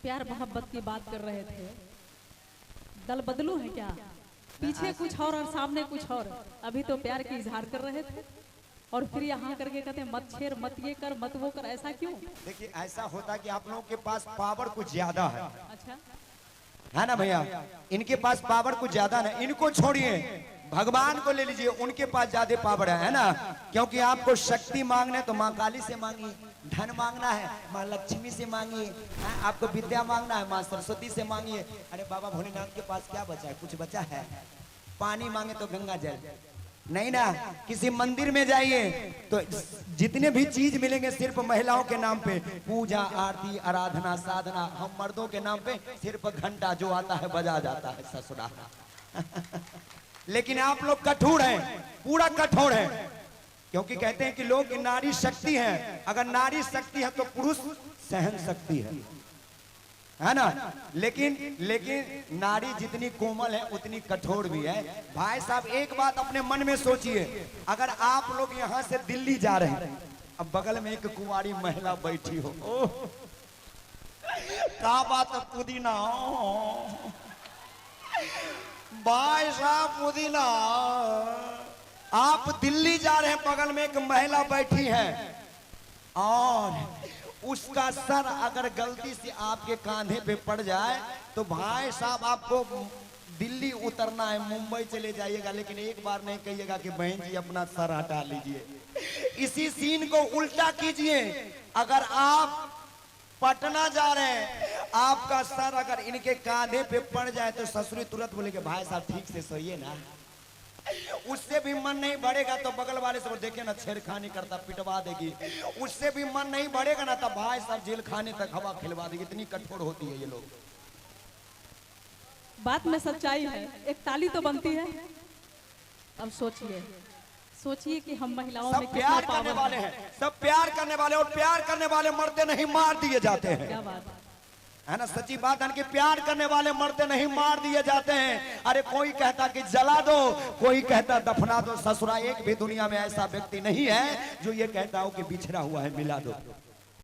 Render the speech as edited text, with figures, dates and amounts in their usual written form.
प्यार मोहब्बत की बात कर रहे थे। दल बदलू है क्या? पीछे कुछ और सामने कुछ और। अभी तो प्यार की इजहार कर रहे थे और फिर यहाँ करके कहते हैं मत छेड़, मत ये कर, मत वो कर। ऐसा क्यों? देखिए ऐसा होता है कि आप लोगों के पास पावर कुछ ज्यादा है। अच्छा, है ना भैया? इनके पास पावर कुछ ज्यादा है। इनको छोड़िए, भगवान को ले लीजिए, उनके पास ज्यादा पावर है ना? क्योंकि आपको शक्ति मांगना है तो माँ काली से मांगिए, धन मांगना है माँ लक्ष्मी से मांगिए, आपको विद्या मांगना है माँ सरस्वती से मांगिए। अरे बाबा भोलेनाथ के पास क्या बचा है? कुछ बचा है? पानी मांगे तो गंगा जल नहीं ना। किसी मंदिर में जाइए तो जितने भी चीज मिलेंगे सिर्फ महिलाओं के नाम पे, पूजा आरती आराधना साधना। हम मर्दों के नाम पे सिर्फ घंटा जो आता है बजा जाता है ससुरा। लेकिन आप लोग कठोर हैं, पूरा कठोर है। क्योंकि कहते हैं कि लोग नारी शक्ति है। अगर नारी शक्ति है तो पुरुष सहन शक्ति है ना? लेकिन नारी जितनी कोमल है उतनी कठोर भी है। भाई साहब एक बात अपने मन में सोचिए, अगर आप लोग यहाँ से दिल्ली जा रहे हैं, अब बगल में एक कुंवारी महिला बैठी हो, क्या बात है पुदीना भाई साहब, पुदीना। आप दिल्ली जा रहे हैं, बगल में एक महिला बैठी है और उसका सर अगर गलती से आपके कांधे पे पड़ जाए तो भाई साहब आपको दिल्ली उतरना है, मुंबई चले जाइएगा, लेकिन एक बार नहीं कहिएगा कि बहन जी अपना सर हटा लीजिए। इसी सीन को उल्टा कीजिए, अगर आप पटना जा रहे हैं, आपका सर अगर इनके कांधे पे पड़ जाए तो ससुरी तुरंत बोलेंगे भाई साहब ठीक से सोइए ना। उससे भी मन नहीं बढ़ेगा तो बगल वाले से देखे ना छेड़खानी करता पिटवा देगी। उससे भी मन नहीं बढ़ेगा ना तो भाई साहब जेल खाने तक हवा खिलवा देगी। इतनी कठोर होती है ये लोग। बात में सच्चाई है। एक ताली तो बनती है। अब सोचिए कि हम महिलाओं में सब प्यार करने वाले हैं, सब प्यार करने वाले, और प्यार करने वाले मरते नहीं मार दिए जाते हैं। क्या बात है ना? सच्ची बात है कि प्यार करने वाले मरते नहीं मार दिए जाते हैं। अरे कोई कहता कि जला दो, कोई कहता दफना दो। ससुरा एक भी दुनिया में ऐसा व्यक्ति नहीं है जो ये कहता हो कि बिछड़ा हुआ है मिला दो।